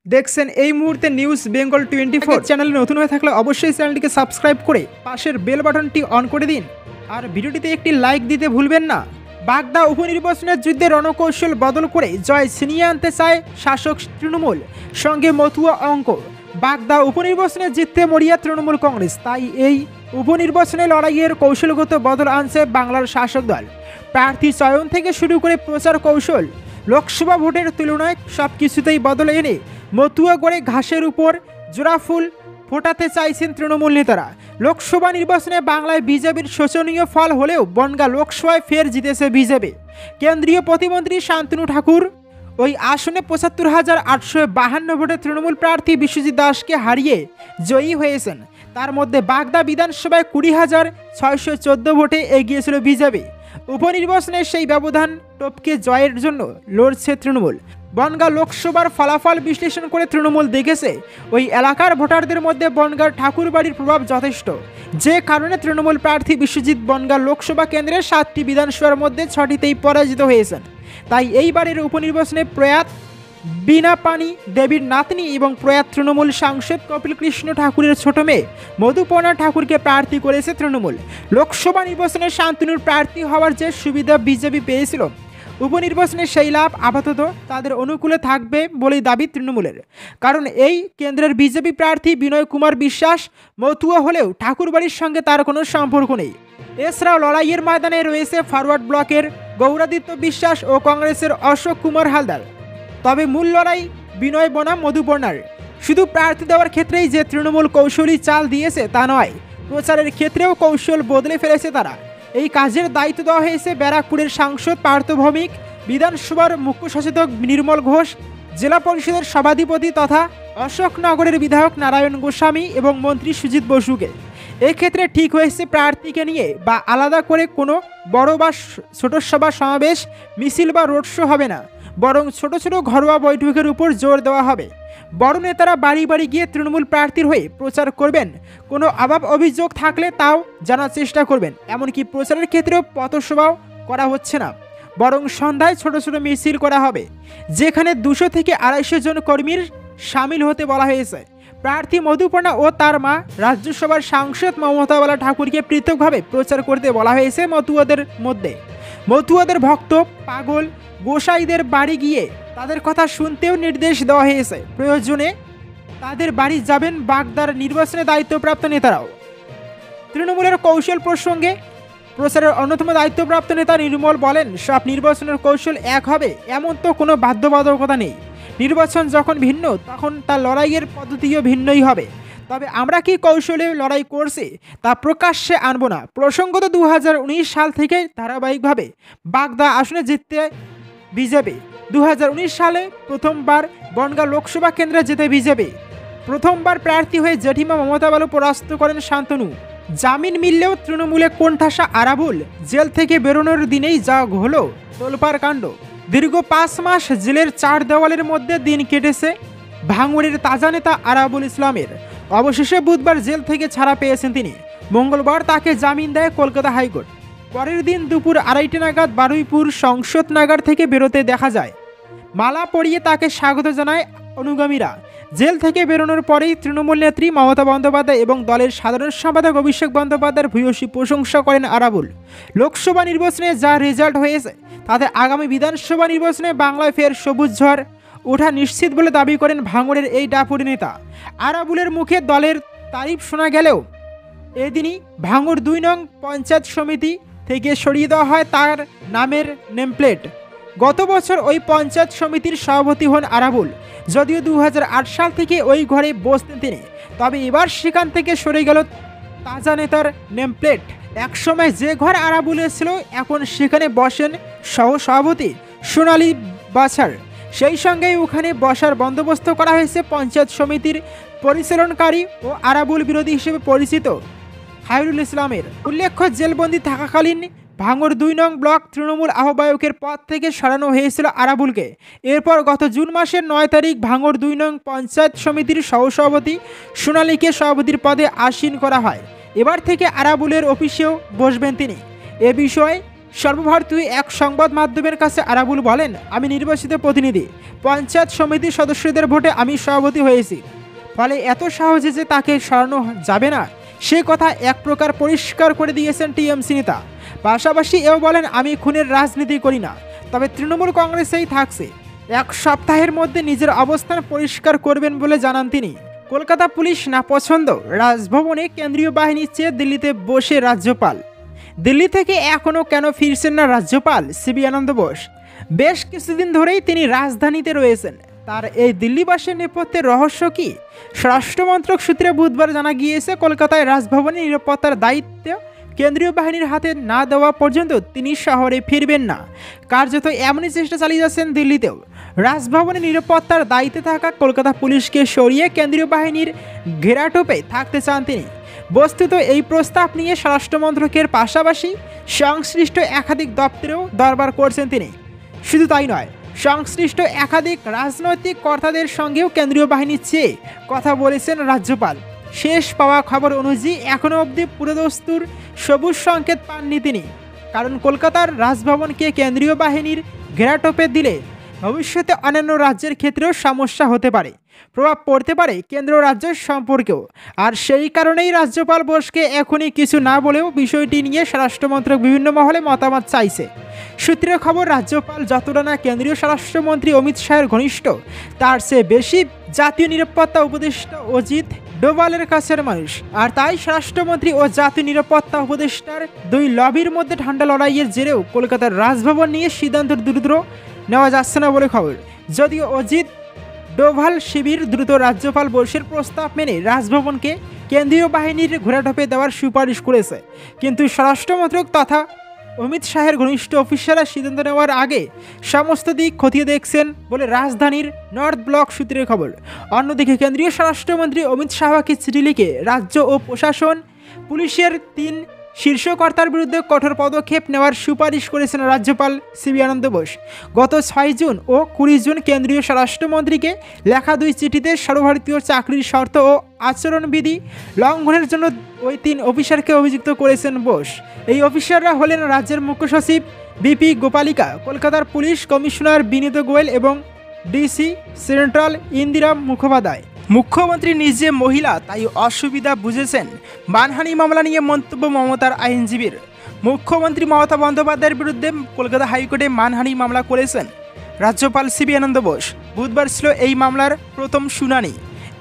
দেখছেন এই মুহূর্তে নিউজ বেঙ্গল 24 চ্যানেলে নতুন হয়ে থাকলে অবশ্যই চ্যানেলটিকে সাবস্ক্রাইব করে পাশের বেল বাটনটি অন করে দিন আর ভিডিওটিতে একটি লাইক দিতে ভুলবেন না। বাগদা উপনির্বাচনের যুদ্ধে রণকৌশল বদল করে জয় ছিনিয়ে আনতে চায় শাসক তৃণমূল, সঙ্গে মতুয়া অঙ্ক। বাগদা উপনির্বাচনে জিততে মরিয়া তৃণমূল কংগ্রেস, তাই এই উপনির্বাচনে লড়াইয়ের কৌশলগত বদল আনছে বাংলার শাসক দল। প্রার্থী চয়ন থেকে শুরু করে প্রচার কৌশল, লোকসভা ভোটের তুলনায় সব কিছুতেই বদল এনে মতুয়া গড়ে ঘাসের উপর জোড়াফুল ফোটাতে চাইছেন তৃণমূল নেতারা। লোকসভা নির্বাচনে বাংলায় বিজেপির শোচনীয় ফল হলেও বনগাঁ লোকসভায় ফের জিতেছে বিজেপি। কেন্দ্রীয় প্রতিমন্ত্রী শান্তনু ঠাকুর ওই আসনে ৭৫,৮৫২ ভোটে তৃণমূল প্রার্থী বিশ্বজিৎ দাসকে হারিয়ে জয়ী হয়েছেন। তার মধ্যে বাগদা বিধানসভায় ২০,৬১৪ ভোটে এগিয়ে ছিল বিজেপি। উপনির্বাচনে সেই ব্যবধান টপকে জয়ের জন্য লড়ছে তৃণমূল। বনগাঁ লোকসভার ফলাফল বিশ্লেষণ করে তৃণমূল দেখেছে ওই এলাকার ভোটারদের মধ্যে বনগাঁর ঠাকুরবাড়ির প্রভাব যথেষ্ট, যে কারণে তৃণমূল প্রার্থী বিশ্বজিৎ বনগাঁ লোকসভা কেন্দ্রের ৭টি বিধানসভার মধ্যে ৬টিতেই পরাজিত হয়েছেন। তাই এইবারের উপনির্বাচনে প্রয়াত বীণাপাণি দেবীর নাতনি এবং প্রয়াত তৃণমূল সাংসদ কপিল কৃষ্ণ ঠাকুরের ছোট মেয়ে মধুপর্ণা ঠাকুরকে প্রার্থী করেছে তৃণমূল। লোকসভা নির্বাচনে শান্তনুর প্রার্থী হওয়ার যে সুবিধা বিজেপি পেয়েছিল, উপনির্বাচনে সেই লাভ আপাতত তাদের অনুকূলে থাকবে বলেই দাবি তৃণমূলের। কারণ এই কেন্দ্রের বিজেপি প্রার্থী বিনয় কুমার বিশ্বাস মতুয়া হলেও ঠাকুরবাড়ির সঙ্গে তার কোনো সম্পর্ক নেই। এছাড়াও লড়াইয়ের ময়দানে রয়েছে ফরওয়ার্ড ব্লকের গৌরাদিত্য বিশ্বাস ও কংগ্রেসের অশোক কুমার হালদার। তবে মূল লড়াই বিনয় বনাম মধুপর্ণার। শুধু প্রার্থী দেওয়ার ক্ষেত্রেই যে তৃণমূল কৌশলী চাল দিয়েছে তা নয়, প্রচারের ক্ষেত্রেও কৌশল বদলে ফেলেছে তারা। এই কাজের দায়িত্ব দেওয়া হয়েছে ব্যারাকপুরের সাংসদ পার্থ ভৌমিক, বিধানসভার মুখ্য সচেতক নির্মল ঘোষ, জেলা পরিষদের সভাধিপতি তথা অশোকনগরের বিধায়ক নারায়ণ গোস্বামী এবং মন্ত্রী সুজিত বসুকে। এক্ষেত্রে ঠিক হয়েছে প্রার্থীকে নিয়ে বা আলাদা করে কোনো বড় বা ছোট সভা সমাবেশ মিছিল বা রোড শো হবে না, বরং ছোট ছোট ঘরোয়া বৈঠকের উপর জোর দেওয়া হবে। বড় নেতারা বাড়ি বাড়ি গিয়ে তৃণমূল প্রার্থীর হয়ে প্রচার করবেন, কোনো অভাব অভিযোগ থাকলে তাও জানার চেষ্টা করবেন। এমনকি প্রচারের ক্ষেত্রেও পথসভাও করা হচ্ছে না, বরং সন্ধ্যায় ছোট ছোট মিছিল করা হবে, যেখানে ২০০ থেকে ২৫০ জন কর্মীর সামিল হতে বলা হয়েছে। প্রার্থী মধুপর্ণা ও তার মা রাজ্যসভার সাংসদ মমতা বালা ঠাকুরকে পৃথকভাবে প্রচার করতে বলা হয়েছে। মতুয়াদের মধ্যে মতুয়াদের ভক্ত পাগল গোসাইদের বাড়ি গিয়ে তাদের কথা শুনতেও নির্দেশ দেওয়া হয়েছে। প্রয়োজনে তাদের বাড়ি যাবেন বাগদার নির্বাচনে দায়িত্বপ্রাপ্ত নেতারাও। তৃণমূলের কৌশল প্রসঙ্গে প্রচারের অন্যতম দায়িত্বপ্রাপ্ত নেতা নির্মল বলেন, সব নির্বাচনের কৌশল এক হবে এমন তো কোনো বাধ্যবাধকতা নেই। নির্বাচন যখন ভিন্ন তখন তার লড়াইয়ের পদ্ধতিও ভিন্নই হবে। তবে আমরা কি কৌশলে লড়াই করছি তা প্রকাশ্যে আনব না। প্রসঙ্গত ২০১৯ সাল থেকে ধারাবাহিকভাবে বাগদা আসনে জিততে বিজেপি। ২০১৯ সালে প্রথমবার বনগাঁ লোকসভা কেন্দ্রে জেতে বিজেপি। প্রথমবার প্রার্থী হয়ে জেঠিমা মমতা বালু পরাস্ত করেন শান্তনু। জামিন মিললেও তৃণমূলে কোণঠাসা আরাবুল জেল থেকে বেরোনোর দিনেই যা হলো তোলপাড় কাণ্ড। দীর্ঘ ৫ মাস জেলের ৪ দেওয়ালের মধ্যে দিন কেটেছে ভাঙড়ের তাজা নেতা আরাবুল ইসলামের। অবশেষে বুধবার জেল থেকে ছাড়া পেয়েছেন তিনি। মঙ্গলবার তাকে জামিন দেয় কলকাতা হাইকোর্ট। পরের দিন দুপুর ২:৩০ নাগাদ বারুইপুর সংসদ নাগার থেকে বেরোতে দেখা যায়। মালা পরিয়ে তাকে স্বাগত জানায় অনুগামীরা। জেল থেকে বেরোনোর পরেই তৃণমূল নেত্রী মমতা বন্দ্যোপাধ্যায় এবং দলের সাধারণ সম্পাদক অভিষেক বন্দ্যোপাধ্যায়ের ভূয়সী প্রশংসা করেন আরাবুল। লোকসভা নির্বাচনে যা রেজাল্ট হয়েছে তাতে আগামী বিধানসভা নির্বাচনে বাংলায় ফের সবুজ ঝড় ওঠা নিশ্চিত বলে দাবি করেন ভাঙড়ের এই ডাপুরি নেতা। আরাবুলের মুখে দলের তারিফ শোনা গেলেও এদিনই ভাঙড় ২ নং পঞ্চায়েত সমিতি থেকে সরিয়ে দেওয়া হয় তার নামের নেমপ্লেট। গত বছর ওই পঞ্চায়েত সমিতির সভাপতি হন আরাবুল। যদিও ২০০৮ সাল থেকে ওই ঘরে বসতেন তিনি, তবে এবার সেখান থেকে সরে গেল তাজা নেতার নেমপ্লেট। একসময় যে ঘর আরাবুলের ছিল এখন সেখানে বসেন সহ সভাপতি সোনালী বাছার। সেই সঙ্গেই ওখানে বসার বন্দোবস্ত করা হয়েছে পঞ্চায়েত সমিতির পরিচালনকারী ও আরাবুল বিরোধী হিসেবে পরিচিত খায়রুল ইসলামের। উল্লেখ্য, জেলবন্দি থাকাকালীন ভাঙড় ২ নং ব্লক তৃণমূল আহ্বায়কের পদ থেকে সরানো হয়েছিল আরাবুলকে। এরপর গত জুন মাসের ৯ তারিখ ভাঙড় ২ নং পঞ্চায়েত সমিতির সহসভাপতি সোনালীকে সভাপতির পদে আসীন করা হয়। এবার থেকে আরাবুলের অফিসেও বসবেন তিনি। এ বিষয়ে সর্বভারতীয় এক সংবাদ মাধ্যমের কাছে আরাবুল বলেন, আমি নির্বাচিত প্রতিনিধি, পঞ্চায়েত সমিতির সদস্যদের ভোটে আমি সভাপতি হয়েছি, ফলে এত সহজে যে তাকে সরানো যাবে না সে কথা এক প্রকার পরিষ্কার করে দিয়েছেন টিএমসি নেতা। পাশাপাশি এও বলেন, আমি খুনের রাজনীতি করি না, তবে তৃণমূল কংগ্রেসেই থাকছে, এক সপ্তাহের মধ্যে নিজের অবস্থান পরিষ্কার করবেন বলে জানান তিনি। কলকাতা পুলিশ না পছন্দ, রাজভবনে কেন্দ্রীয় বাহিনী চেয়ে দিল্লিতে বসে রাজ্যপাল। দিল্লি থেকে এখনও কেন ফিরছেন না রাজ্যপাল সিবি আনন্দ বোস? বেশ কিছুদিন ধরেই তিনি রাজধানীতে রয়েছেন। তার এই দিল্লিবাসের নেপথ্যের রহস্য কি? স্বরাষ্ট্রমন্ত্রক সূত্রে বুধবার জানা গিয়েছে, কলকাতায় রাজভবনে নিরাপত্তার দায়িত্ব কেন্দ্রীয় বাহিনীর হাতে না দেওয়া পর্যন্ত তিনি শহরে ফিরবেন না। কার্যত এমনই চেষ্টা চালিয়ে যাচ্ছেন দিল্লিতেও। রাজভবনে নিরাপত্তার দায়িত্বে থাকা কলকাতা পুলিশকে সরিয়ে কেন্দ্রীয় বাহিনীর ঘেরাটোপে থাকতে চান তিনি। বস্তুত এই প্রস্তাব নিয়ে স্বরাষ্ট্রমন্ত্রকের পাশাপাশি সংশ্লিষ্ট একাধিক দপ্তরেও দরবার করছেন তিনি। শুধু তাই নয়, সংশ্লিষ্ট একাধিক রাজনৈতিক কর্তাদের সঙ্গেও কেন্দ্রীয় বাহিনীর চেয়ে কথা বলেছেন রাজ্যপাল। শেষ পাওয়া খবর অনুযায়ী এখনও অবধি পুরোদস্তুর সবুজ সংকেত পাননি তিনি। কারণ কলকাতার রাজভবনকে কেন্দ্রীয় বাহিনীর ঘেরাটোপে দিলে ভবিষ্যতে অন্যান্য রাজ্যের ক্ষেত্রেও সমস্যা হতে পারে, প্রভাব পড়তে পারে কেন্দ্র রাজ্যের সম্পর্কেও। আর সেই কারণেই রাজ্যপাল বোসকে এখনই কিছু না বলেও বিষয়টি নিয়ে স্বরাষ্ট্রমন্ত্রক বিভিন্ন মহলে মতামত চাইছে। সূত্রের খবর, রাজ্যপাল যতটা না কেন্দ্রীয় স্বরাষ্ট্রমন্ত্রী অমিত শাহের ঘনিষ্ঠ, তার চেয়ে বেশি জাতীয় নিরাপত্তা উপদেষ্টা অজিত ডোভালের কাছের মানুষ। আর তাই স্বরাষ্ট্রমন্ত্রী ও জাতীয় নিরাপত্তা উপদেষ্টার দুই লবির মধ্যে ঠান্ডা লড়াইয়ের জেরেও কলকাতার রাজভবন নিয়ে সিদ্ধান্ত দ্রুত নেওয়া যাচ্ছে না বলে খবর। যদিও অজিত ডোভাল শিবির দ্রুত রাজ্যপাল বোসের প্রস্তাব মেনে রাজভবনকে কেন্দ্রীয় বাহিনীর ঘোরাটোপে দেওয়ার সুপারিশ করেছে, কিন্তু স্বরাষ্ট্রমন্ত্রক তথা অমিত শাহের ঘনিষ্ঠ অফিসাররা সিদ্ধান্ত নেওয়ার আগে সমস্ত দিক খতিয়ে দেখছেন বলে রাজধানীর নর্থ ব্লক সূত্রের খবর। অন্যদিকে কেন্দ্রীয় স্বরাষ্ট্রমন্ত্রী অমিত শাহকে চিঠি লিখে রাজ্য ও প্রশাসন পুলিশের 3 শীর্ষ কর্তার বিরুদ্ধে কঠোর পদক্ষেপ নেওয়ার সুপারিশ করেছেন রাজ্যপাল সিবি আনন্দ বোস। গত 6 জুন ও 20 জুন কেন্দ্রীয় স্বরাষ্ট্রমন্ত্রীকে লেখা 2 চিঠিতে সর্বভারতীয় চাকরির শর্ত ও আচরণবিধি লঙ্ঘনের জন্য ওই 3 অফিসারকে অভিযুক্ত করেছেন বোস। এই অফিসাররা হলেন রাজ্যের মুখ্য সচিব বিপি গোপালিকা, কলকাতার পুলিশ কমিশনার বিনীত গোয়েল এবং ডিসি সেন্ট্রাল ইন্দিরা মুখোপাধ্যায়। মুখ্যমন্ত্রী নিজে মহিলা, তাই অসুবিধা বুঝেছেন। মানহানি মামলা নিয়ে মন্তব্য মমতার আইনজীবীর। মুখ্যমন্ত্রী মমতা বন্দ্যোপাধ্যায়ের বিরুদ্ধে কলকাতা হাইকোর্টে মানহানি মামলা করেছেন রাজ্যপাল সিবি আনন্দ বোস। বুধবার ছিল এই মামলার প্রথম শুনানি।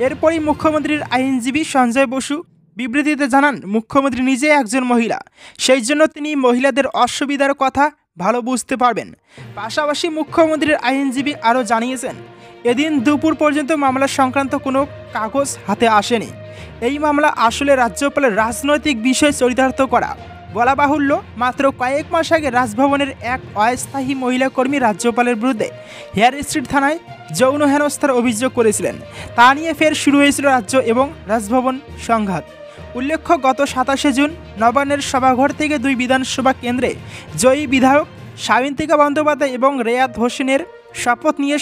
এরপরই মুখ্যমন্ত্রীর আইনজীবী সঞ্জয় বসু বিবৃতিতে জানান, মুখ্যমন্ত্রী নিজে একজন মহিলা, সেই জন্য তিনি মহিলাদের অসুবিধার কথা ভালো বুঝতে পারবেন। পাশাপাশি মুখ্যমন্ত্রীর আইনজীবী আরও জানিয়েছেন, এদিন দুপুর পর্যন্ত মামলা সংক্রান্ত কোনো কাগজ হাতে আসেনি। এই মামলা আসলে রাজ্যপালের রাজনৈতিক বিষয় চরিতার্থ করা। বলা বাহুল্য, মাত্র কয়েক মাস আগে রাজভবনের এক অস্থায়ী মহিলা কর্মী রাজ্যপালের বিরুদ্ধে হেয়ার স্ট্রিট থানায় যৌন হেনস্থার অভিযোগ করেছিলেন। তা নিয়ে ফের শুরু হয়েছিল রাজ্য এবং রাজভবন সংঘাত। উল্লেখ্য, গত 27শে জুন নবান্নের সভাঘর থেকে 2 বিধানসভা কেন্দ্রে জয়ী বিধায়ক সায়ন্তিকা বন্দ্যোপাধ্যায় এবং রেয়াত হোসেনের শপথ নিয়ে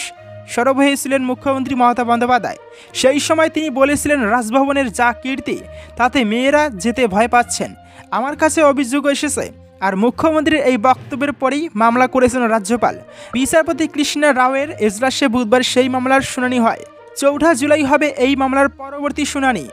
সরব হয়েছিলেন মুখ্যমন্ত্রী মমতা বন্দ্যোপাধ্যায়। সেই সময় তিনি বলেছিলেন, রাজভবনের যা কীর্তি তাতে মেয়েরা যেতে ভয় পাচ্ছেন। আমার কাছে অভিযোগ এসেছে। আর মুখ্যমন্ত্রীর এই বক্তব্যের পরেই মামলা করেছেন রাজ্যপাল। বিচারপতি কৃষ্ণা রাওয়ের এজলাসে বুধবার সেই মামলার শুনানি হয়। 4 জুলাই হবে এই মামলার পরবর্তী শুনানি।